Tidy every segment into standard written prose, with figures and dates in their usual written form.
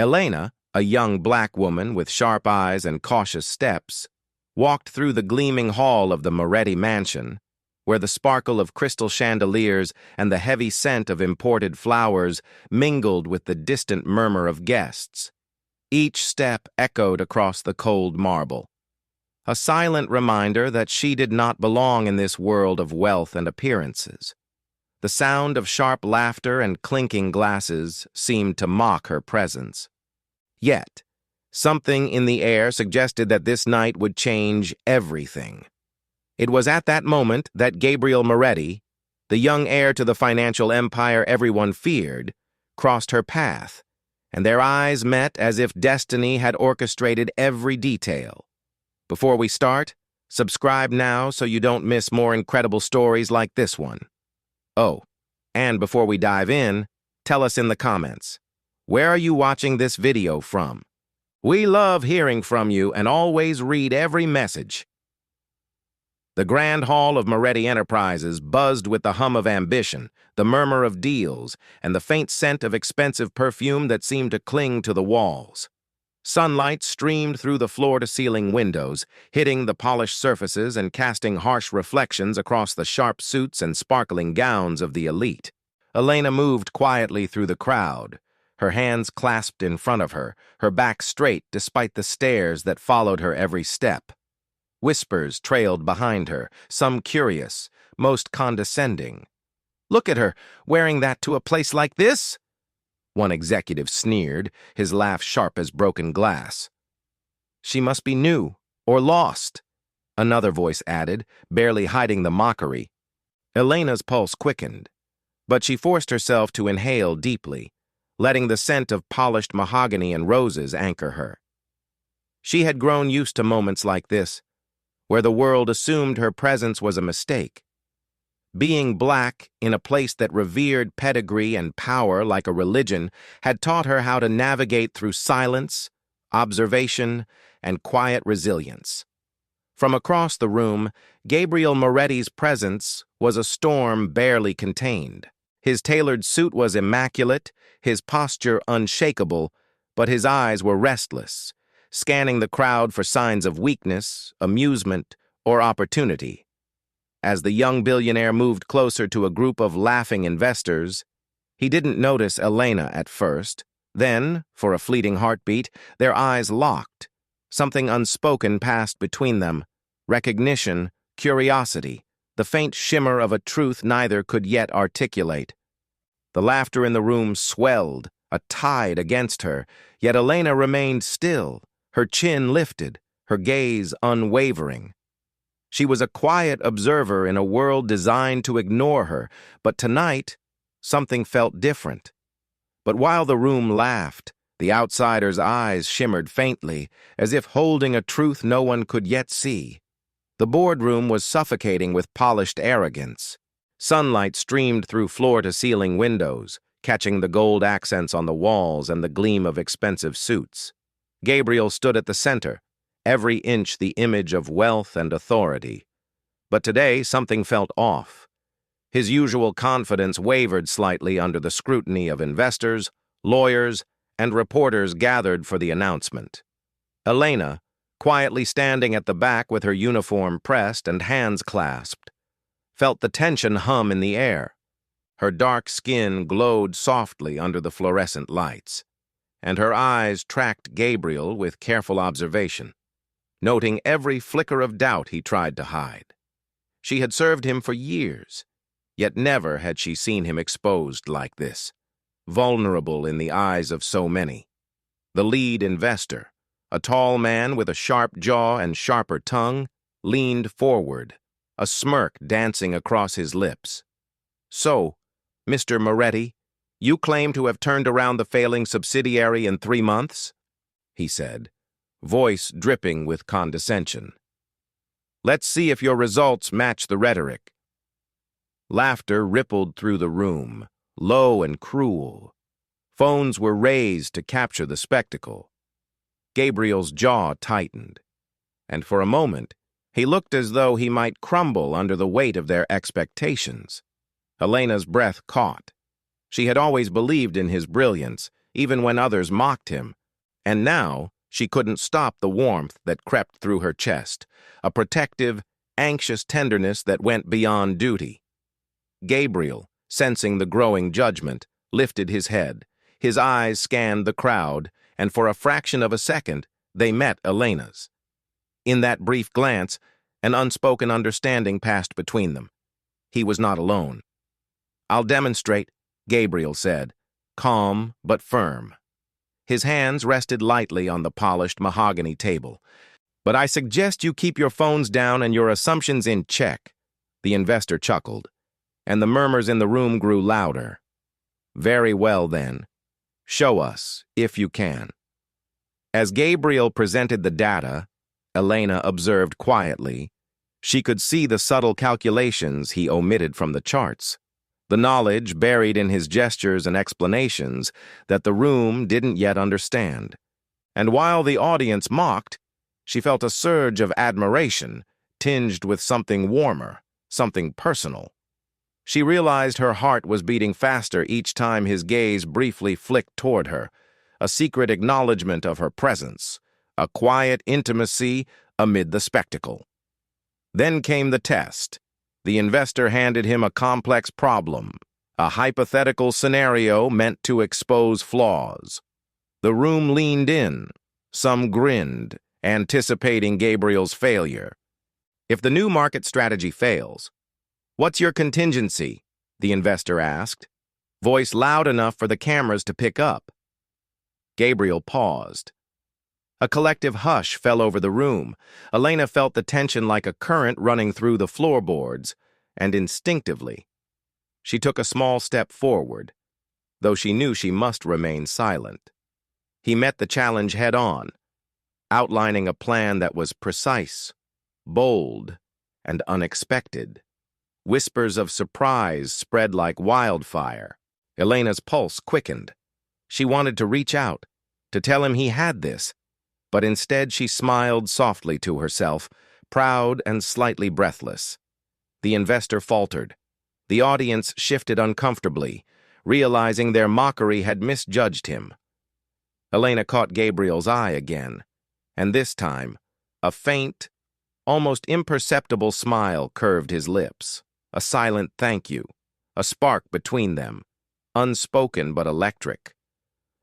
Elena, a young black woman with sharp eyes and cautious steps, walked through the gleaming hall of the Moretti mansion, where the sparkle of crystal chandeliers and the heavy scent of imported flowers mingled with the distant murmur of guests. Each step echoed across the cold marble, a silent reminder that she did not belong in this world of wealth and appearances. The sound of sharp laughter and clinking glasses seemed to mock her presence. Yet, something in the air suggested that this night would change everything. It was at that moment that Gabriel Moretti, the young heir to the financial empire everyone feared, crossed her path, and their eyes met as if destiny had orchestrated every detail. Before we start, subscribe now so you don't miss more incredible stories like this one. Oh, and before we dive in, tell us in the comments, where are you watching this video from? We love hearing from you and always read every message. The grand hall of Moretti Enterprises buzzed with the hum of ambition, the murmur of deals, and the faint scent of expensive perfume that seemed to cling to the walls. Sunlight streamed through the floor-to-ceiling windows, hitting the polished surfaces and casting harsh reflections across the sharp suits and sparkling gowns of the elite. Elena moved quietly through the crowd, her hands clasped in front of her, her back straight despite the stares that followed her every step. Whispers trailed behind her, some curious, most condescending. "Look at her, wearing that to a place like this?" One executive sneered, his laugh sharp as broken glass. "She must be new, or lost," another voice added, barely hiding the mockery. Elena's pulse quickened, but she forced herself to inhale deeply, letting the scent of polished mahogany and roses anchor her. She had grown used to moments like this, where the world assumed her presence was a mistake. Being black in a place that revered pedigree and power like a religion had taught her how to navigate through silence, observation, and quiet resilience. From across the room, Gabriel Moretti's presence was a storm barely contained. His tailored suit was immaculate, his posture unshakable, but his eyes were restless, scanning the crowd for signs of weakness, amusement, or opportunity. As the young billionaire moved closer to a group of laughing investors, he didn't notice Elena at first. Then, for a fleeting heartbeat, their eyes locked. Something unspoken passed between them: recognition, curiosity, the faint shimmer of a truth neither could yet articulate. The laughter in the room swelled, a tide against her, yet Elena remained still, her chin lifted, her gaze unwavering. She was a quiet observer in a world designed to ignore her, but tonight, something felt different. But while the room laughed, the outsider's eyes shimmered faintly, as if holding a truth no one could yet see. The boardroom was suffocating with polished arrogance. Sunlight streamed through floor-to-ceiling windows, catching the gold accents on the walls and the gleam of expensive suits. Gabriel stood at the center, every inch the image of wealth and authority. But today something felt off. His usual confidence wavered slightly under the scrutiny of investors, lawyers, and reporters gathered for the announcement. Elena, quietly standing at the back with her uniform pressed and hands clasped, felt the tension hum in the air. Her dark skin glowed softly under the fluorescent lights, and her eyes tracked Gabriel with careful observation, noting every flicker of doubt he tried to hide. She had served him for years, yet never had she seen him exposed like this, vulnerable in the eyes of so many. The lead investor, a tall man with a sharp jaw and sharper tongue, leaned forward, a smirk dancing across his lips. "So, Mr. Moretti, you claim to have turned around the failing subsidiary in 3 months?" he said, voice dripping with condescension. "Let's see if your results match the rhetoric." Laughter rippled through the room, low and cruel. Phones were raised to capture the spectacle. Gabriel's jaw tightened, and for a moment, he looked as though he might crumble under the weight of their expectations. Elena's breath caught. She had always believed in his brilliance, even when others mocked him. And now she couldn't stop the warmth that crept through her chest, a protective, anxious tenderness that went beyond duty. Gabriel, sensing the growing judgment, lifted his head. His eyes scanned the crowd, and for a fraction of a second, they met Elena's. In that brief glance, an unspoken understanding passed between them. He was not alone. "I'll demonstrate," Gabriel said, calm but firm. His hands rested lightly on the polished mahogany table. "But I suggest you keep your phones down and your assumptions in check." The investor chuckled, and the murmurs in the room grew louder. "Very well, then. Show us, if you can." As Gabriel presented the data, Elena observed quietly. She could see the subtle calculations he omitted from the charts, the knowledge buried in his gestures and explanations that the room didn't yet understand. And while the audience mocked, she felt a surge of admiration, tinged with something warmer, something personal. She realized her heart was beating faster each time his gaze briefly flicked toward her, a secret acknowledgement of her presence, a quiet intimacy amid the spectacle. Then came the test. The investor handed him a complex problem, a hypothetical scenario meant to expose flaws. The room leaned in. Some grinned, anticipating Gabriel's failure. "If the new market strategy fails, what's your contingency?" the investor asked, voice loud enough for the cameras to pick up. Gabriel paused. A collective hush fell over the room. Elena felt the tension like a current running through the floorboards, and instinctively, she took a small step forward, though she knew she must remain silent. He met the challenge head-on, outlining a plan that was precise, bold, and unexpected. Whispers of surprise spread like wildfire. Elena's pulse quickened. She wanted to reach out, to tell him he had this, but instead she smiled softly to herself, proud and slightly breathless. The investor faltered. The audience shifted uncomfortably, realizing their mockery had misjudged him. Elena caught Gabriel's eye again, and this time, a faint, almost imperceptible smile curved his lips, a silent thank you, a spark between them, unspoken but electric.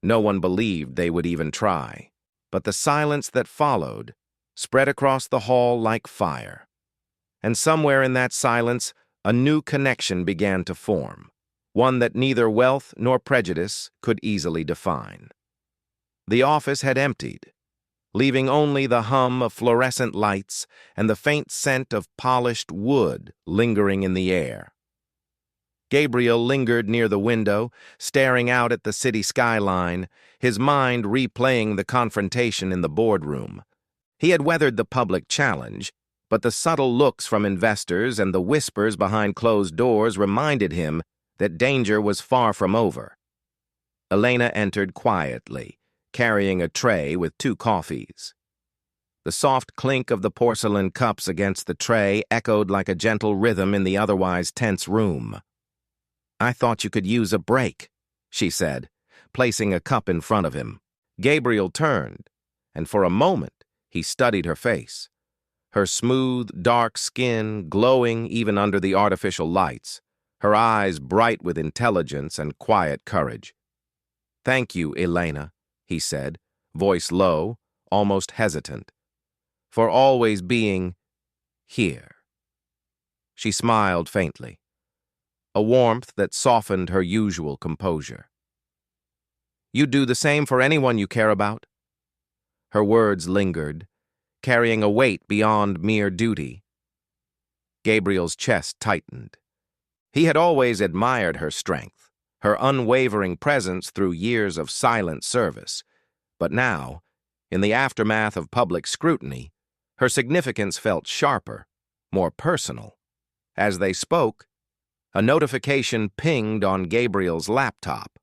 No one believed they would even try. But the silence that followed spread across the hall like fire. And somewhere in that silence, a new connection began to form, one that neither wealth nor prejudice could easily define. The office had emptied, leaving only the hum of fluorescent lights and the faint scent of polished wood lingering in the air. Gabriel lingered near the window, staring out at the city skyline, his mind replaying the confrontation in the boardroom. He had weathered the public challenge, but the subtle looks from investors and the whispers behind closed doors reminded him that danger was far from over. Elena entered quietly, carrying a tray with 2 coffees. The soft clink of the porcelain cups against the tray echoed like a gentle rhythm in the otherwise tense room. "I thought you could use a break," she said, placing a cup in front of him. Gabriel turned, and for a moment he studied her face, her smooth, dark skin glowing even under the artificial lights, her eyes bright with intelligence and quiet courage. "Thank you, Elena," he said, voice low, almost hesitant, "for always being here." She smiled faintly, a warmth that softened her usual composure. "You do the same for anyone you care about." Her words lingered, carrying a weight beyond mere duty. Gabriel's chest tightened. He had always admired her strength, her unwavering presence through years of silent service. But now, in the aftermath of public scrutiny, her significance felt sharper, more personal. As they spoke, a notification pinged on Gabriel's laptop.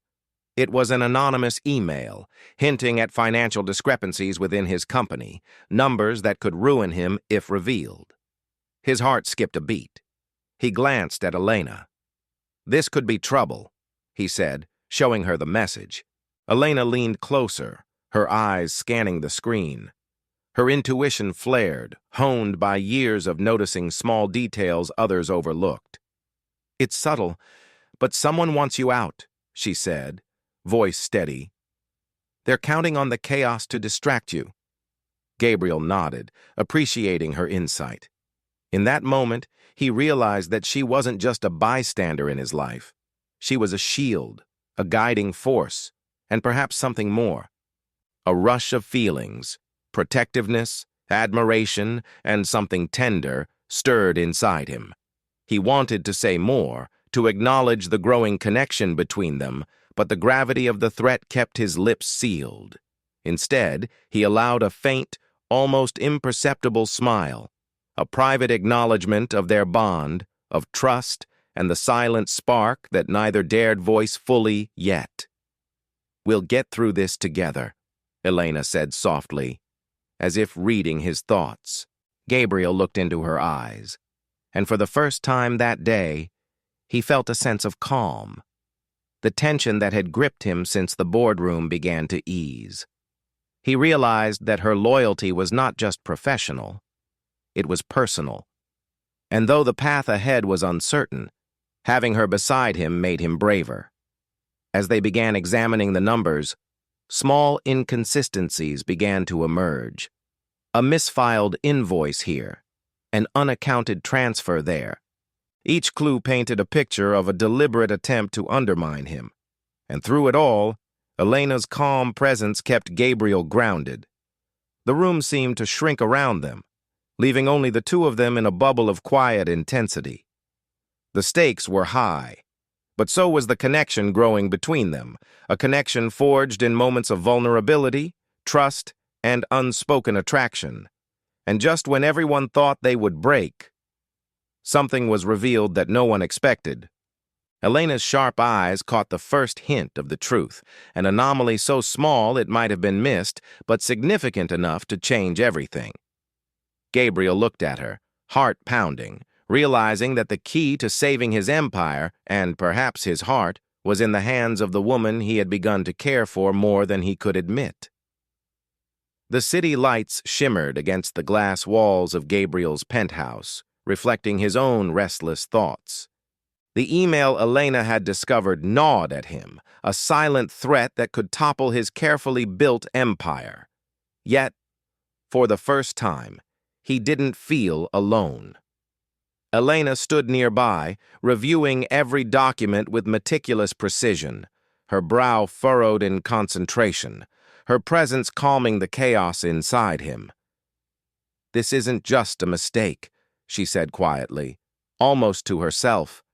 It was an anonymous email, hinting at financial discrepancies within his company, numbers that could ruin him if revealed. His heart skipped a beat. He glanced at Elena. "This could be trouble," he said, showing her the message. Elena leaned closer, her eyes scanning the screen. Her intuition flared, honed by years of noticing small details others overlooked. "It's subtle, but someone wants you out," she said, voice steady. "They're counting on the chaos to distract you." Gabriel nodded, appreciating her insight. In that moment, he realized that she wasn't just a bystander in his life. She was a shield, a guiding force, and perhaps something more. A rush of feelings, protectiveness, admiration, and something tender stirred inside him. He wanted to say more, to acknowledge the growing connection between them, but the gravity of the threat kept his lips sealed. Instead, he allowed a faint, almost imperceptible smile, a private acknowledgement of their bond, of trust, and the silent spark that neither dared voice fully yet. "We'll get through this together," Elena said softly, as if reading his thoughts. Gabriel looked into her eyes, and for the first time that day, he felt a sense of calm. The tension that had gripped him since the boardroom began to ease. He realized that her loyalty was not just professional, it was personal. And though the path ahead was uncertain, having her beside him made him braver. As they began examining the numbers, small inconsistencies began to emerge. A misfiled invoice here, an unaccounted transfer there. Each clue painted a picture of a deliberate attempt to undermine him. And through it all, Elena's calm presence kept Gabriel grounded. The room seemed to shrink around them, leaving only the two of them in a bubble of quiet intensity. The stakes were high, but so was the connection growing between them, a connection forged in moments of vulnerability, trust, and unspoken attraction. And just when everyone thought they would break, something was revealed that no one expected. Elena's sharp eyes caught the first hint of the truth, an anomaly so small it might have been missed, but significant enough to change everything. Gabriel looked at her, heart pounding, realizing that the key to saving his empire, and perhaps his heart, was in the hands of the woman he had begun to care for more than he could admit. The city lights shimmered against the glass walls of Gabriel's penthouse, reflecting his own restless thoughts. The email Elena had discovered gnawed at him, a silent threat that could topple his carefully built empire. Yet, for the first time, he didn't feel alone. Elena stood nearby, reviewing every document with meticulous precision, her brow furrowed in concentration, her presence calming the chaos inside him. "This isn't just a mistake," she said quietly, almost to herself.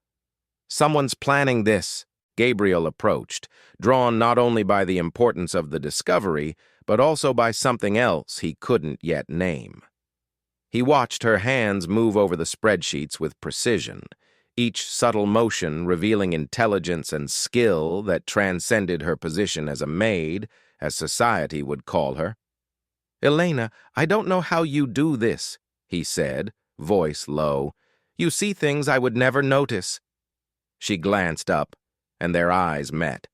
"Someone's planning this." Gabriel approached, drawn not only by the importance of the discovery, but also by something else he couldn't yet name. He watched her hands move over the spreadsheets with precision, each subtle motion revealing intelligence and skill that transcended her position as a maid, as society would call her. "Elena, I don't know how you do this," he said, voice low. "You see things I would never notice." She glanced up, and their eyes met.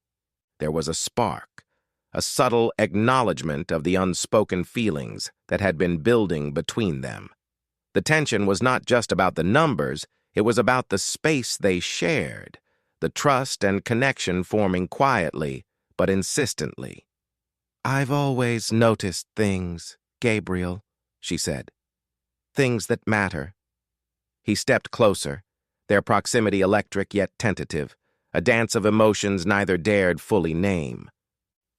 There was a spark, a subtle acknowledgement of the unspoken feelings that had been building between them. The tension was not just about the numbers, it was about the space they shared, the trust and connection forming quietly, but insistently. "I've always noticed things, Gabriel," she said. "Things that matter." He stepped closer, their proximity electric yet tentative, a dance of emotions neither dared fully name.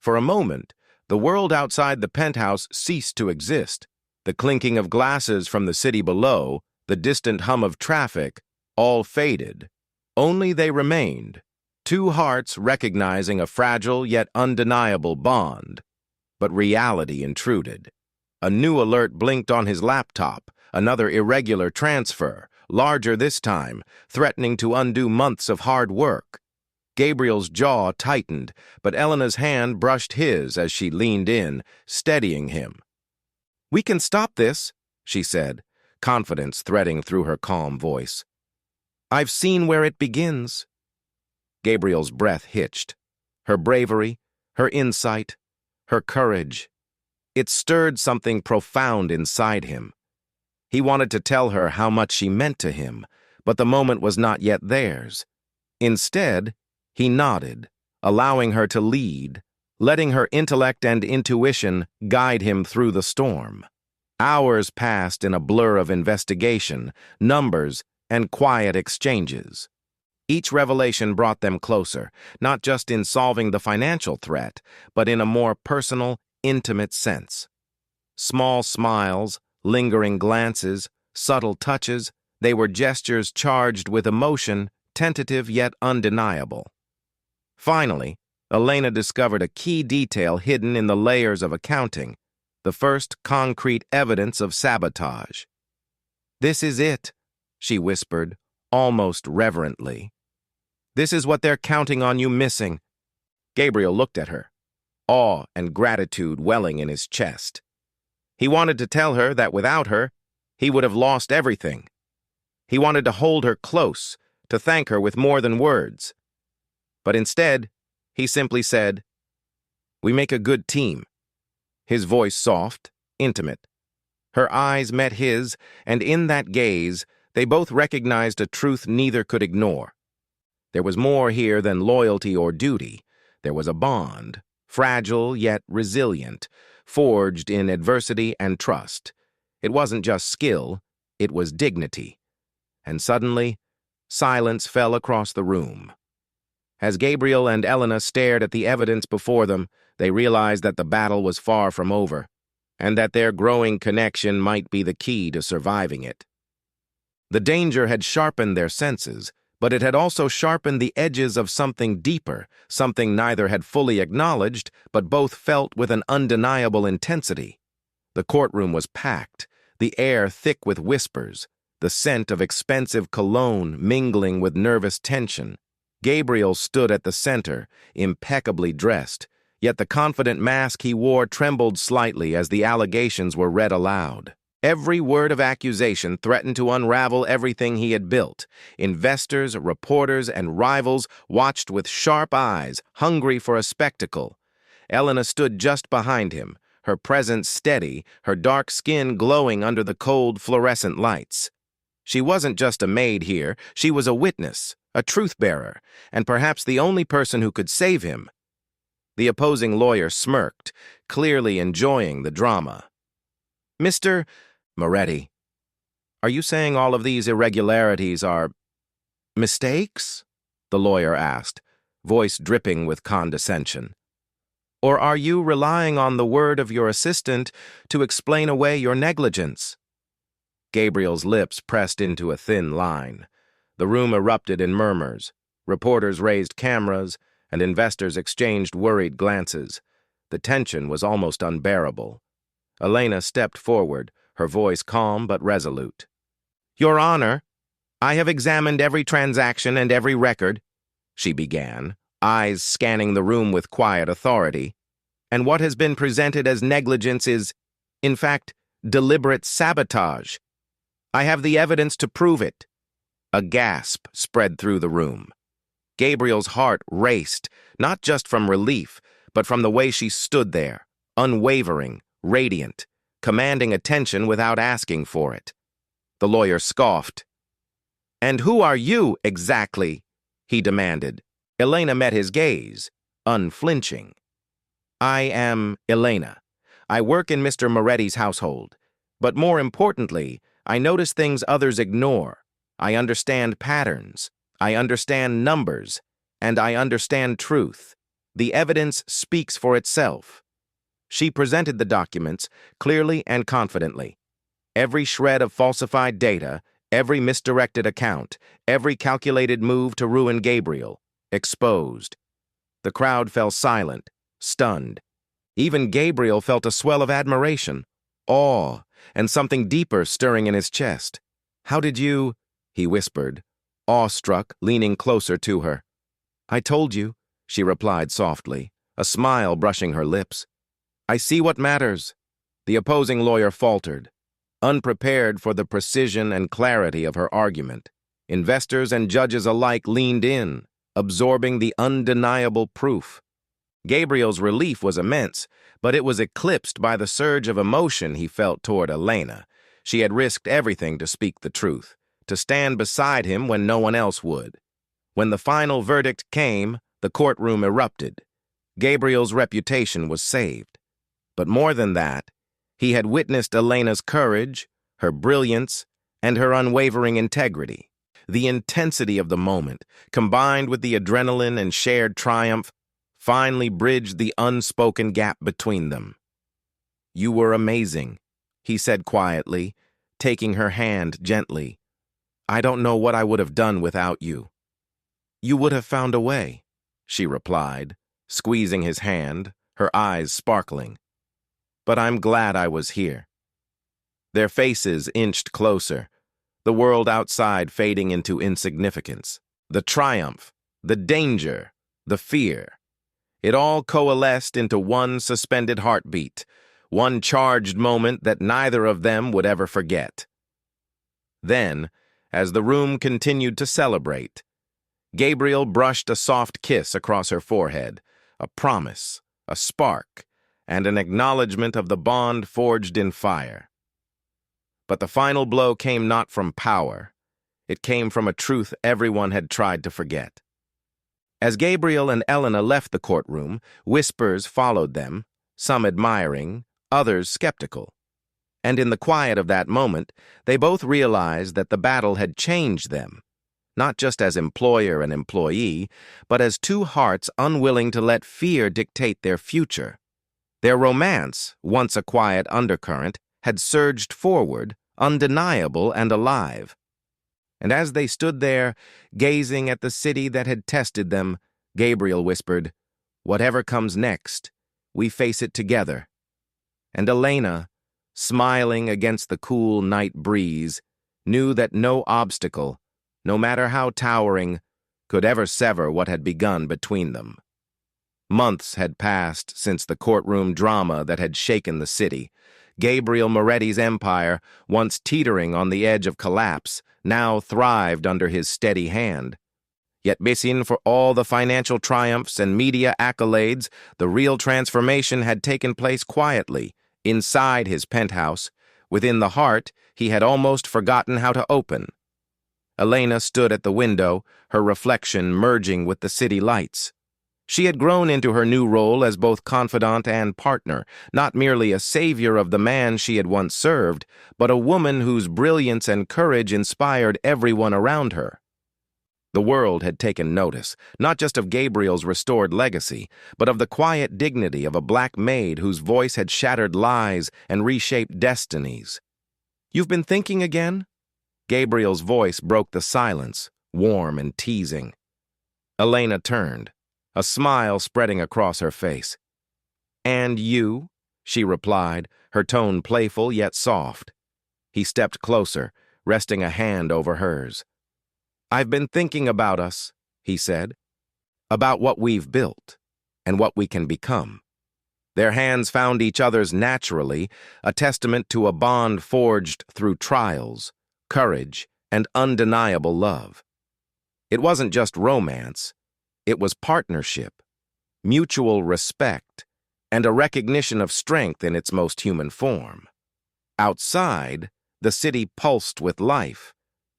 For a moment, the world outside the penthouse ceased to exist. The clinking of glasses from the city below, the distant hum of traffic, all faded. Only they remained, two hearts recognizing a fragile yet undeniable bond. But reality intruded. A new alert blinked on his laptop, another irregular transfer, larger this time, threatening to undo months of hard work. Gabriel's jaw tightened, but Elena's hand brushed his as she leaned in, steadying him. "We can stop this," she said, confidence threading through her calm voice. "I've seen where it begins." Gabriel's breath hitched. Her bravery, Her insight, her courage. It stirred something profound inside him. He wanted to tell her how much she meant to him, but the moment was not yet theirs. Instead, he nodded, allowing her to lead, letting her intellect and intuition guide him through the storm. Hours passed in a blur of investigation, numbers, and quiet exchanges. Each revelation brought them closer, not just in solving the financial threat, but in a more personal, intimate sense. Small smiles, lingering glances, subtle touches, they were gestures charged with emotion, tentative yet undeniable. Finally, Elena discovered a key detail hidden in the layers of accounting, the first concrete evidence of sabotage. "This is it," she whispered, almost reverently. "This is what they're counting on you missing." Gabriel looked at her, awe and gratitude welling in his chest. He wanted to tell her that without her, he would have lost everything. He wanted to hold her close, to thank her with more than words. But instead, he simply said, "We make a good team." His voice soft, intimate. Her eyes met his, and in that gaze, they both recognized a truth neither could ignore. There was more here than loyalty or duty. There was a bond, fragile yet resilient, forged in adversity and trust. It wasn't just skill, it was dignity. And suddenly, silence fell across the room. As Gabriel and Elena stared at the evidence before them, they realized that the battle was far from over, and that their growing connection might be the key to surviving it. The danger had sharpened their senses, but it had also sharpened the edges of something deeper, something neither had fully acknowledged, but both felt with an undeniable intensity. The courtroom was packed, the air thick with whispers, the scent of expensive cologne mingling with nervous tension. Gabriel stood at the center, impeccably dressed, yet the confident mask he wore trembled slightly as the allegations were read aloud. Every word of accusation threatened to unravel everything he had built. Investors, reporters, and rivals watched with sharp eyes, hungry for a spectacle. Elena stood just behind him, her presence steady, her dark skin glowing under the cold fluorescent lights. She wasn't just a maid here, she was a witness, a truth-bearer, and perhaps the only person who could save him. The opposing lawyer smirked, clearly enjoying the drama. "Mr. Moretti, are you saying all of these irregularities are mistakes?" the lawyer asked, voice dripping with condescension. "Or are you relying on the word of your assistant to explain away your negligence?" Gabriel's lips pressed into a thin line. The room erupted in murmurs. Reporters raised cameras, and investors exchanged worried glances. The tension was almost unbearable. Elena stepped forward, her voice calm but resolute. "Your Honor, I have examined every transaction and every record," she began, eyes scanning the room with quiet authority. "And what has been presented as negligence is, in fact, deliberate sabotage. I have the evidence to prove it." A gasp spread through the room. Gabriel's heart raced, not just from relief, but from the way she stood there, unwavering, radiant, commanding attention without asking for it. The lawyer scoffed. "And who are you, exactly?" he demanded. Elena met his gaze, unflinching. "I am Elena. I work in Mr. Moretti's household. But more importantly, I notice things others ignore. I understand patterns. I understand numbers. And I understand truth. The evidence speaks for itself." She presented the documents, clearly and confidently. Every shred of falsified data, every misdirected account, every calculated move to ruin Gabriel, exposed. The crowd fell silent, stunned. Even Gabriel felt a swell of admiration, awe, and something deeper stirring in his chest. "How did you?" he whispered, awestruck, leaning closer to her. "I told you," she replied softly, a smile brushing her lips. "I see what matters." The opposing lawyer faltered, unprepared for the precision and clarity of her argument. Investors and judges alike leaned in, absorbing the undeniable proof. Gabriel's relief was immense, but it was eclipsed by the surge of emotion he felt toward Elena. She had risked everything to speak the truth, to stand beside him when no one else would. When the final verdict came, the courtroom erupted. Gabriel's reputation was saved. But more than that, he had witnessed Elena's courage, her brilliance, and her unwavering integrity. The intensity of the moment, combined with the adrenaline and shared triumph, finally bridged the unspoken gap between them. "You were amazing," he said quietly, taking her hand gently. "I don't know what I would have done without you." "You would have found a way," she replied, squeezing his hand, her eyes sparkling. "But I'm glad I was here." Their faces inched closer, the world outside fading into insignificance. The triumph, the danger, the fear. It all coalesced into one suspended heartbeat, one charged moment that neither of them would ever forget. Then, as the room continued to celebrate, Gabriel brushed a soft kiss across her forehead, a promise, a spark, and an acknowledgement of the bond forged in fire. But the final blow came not from power. It came from a truth everyone had tried to forget. As Gabriel and Elena left the courtroom, whispers followed them, some admiring, others skeptical. And in the quiet of that moment, they both realized that the battle had changed them, not just as employer and employee, but as two hearts unwilling to let fear dictate their future. Their romance, once a quiet undercurrent, had surged forward, undeniable and alive. And as they stood there, gazing at the city that had tested them, Gabriel whispered, "Whatever comes next, we face it together." And Elena, smiling against the cool night breeze, knew that no obstacle, no matter how towering, could ever sever what had begun between them. Months had passed since the courtroom drama that had shaken the city. Gabriel Moretti's empire, once teetering on the edge of collapse, now thrived under his steady hand. Yet missing for all the financial triumphs and media accolades, the real transformation had taken place quietly, inside his penthouse. Within the heart, he had almost forgotten how to open. Elena stood at the window, her reflection merging with the city lights. She had grown into her new role as both confidant and partner, not merely a savior of the man she had once served, but a woman whose brilliance and courage inspired everyone around her. The world had taken notice, not just of Gabriel's restored legacy, but of the quiet dignity of a black maid whose voice had shattered lies and reshaped destinies. "You've been thinking again?" Gabriel's voice broke the silence, warm and teasing. Elena turned, a smile spreading across her face. "And you?" she replied, her tone playful yet soft. He stepped closer, resting a hand over hers. "I've been thinking about us," he said, "about what we've built and what we can become." Their hands found each other's naturally, a testament to a bond forged through trials, courage, and undeniable love. It wasn't just romance. It was partnership, mutual respect, and a recognition of strength in its most human form. Outside, the city pulsed with life,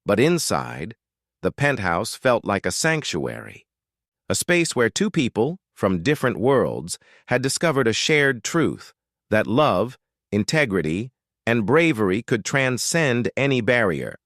but inside, the penthouse felt like a sanctuary, a space where two people from different worlds had discovered a shared truth that love, integrity, and bravery could transcend any barrier.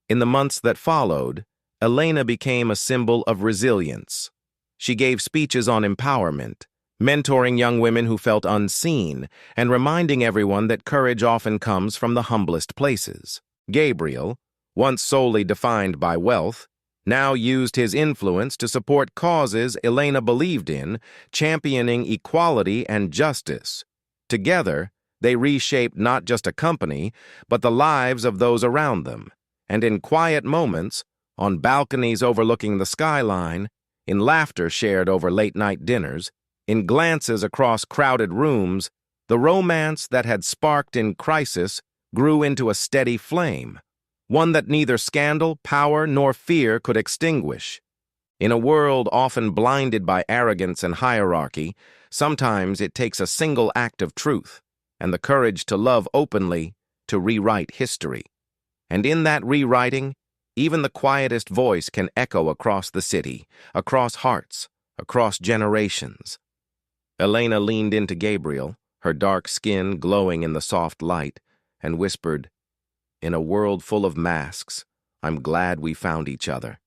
In the months that followed, Elena became a symbol of resilience. She gave speeches on empowerment, mentoring young women who felt unseen, and reminding everyone that courage often comes from the humblest places. Gabriel, once solely defined by wealth, now used his influence to support causes Elena believed in, championing equality and justice. Together, they reshaped not just a company, but the lives of those around them. And in quiet moments, on balconies overlooking the skyline, in laughter shared over late-night dinners, in glances across crowded rooms, the romance that had sparked in crisis grew into a steady flame, one that neither scandal, power, nor fear could extinguish. In a world often blinded by arrogance and hierarchy, sometimes it takes a single act of truth and the courage to love openly to rewrite history. And in that rewriting, even the quietest voice can echo across the city, across hearts, across generations. Elena leaned into Gabriel, her dark skin glowing in the soft light, and whispered, "In a world full of masks, I'm glad we found each other."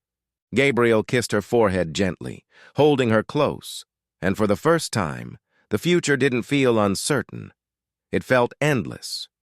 Gabriel kissed her forehead gently, holding her close, and for the first time, the future didn't feel uncertain. It felt endless,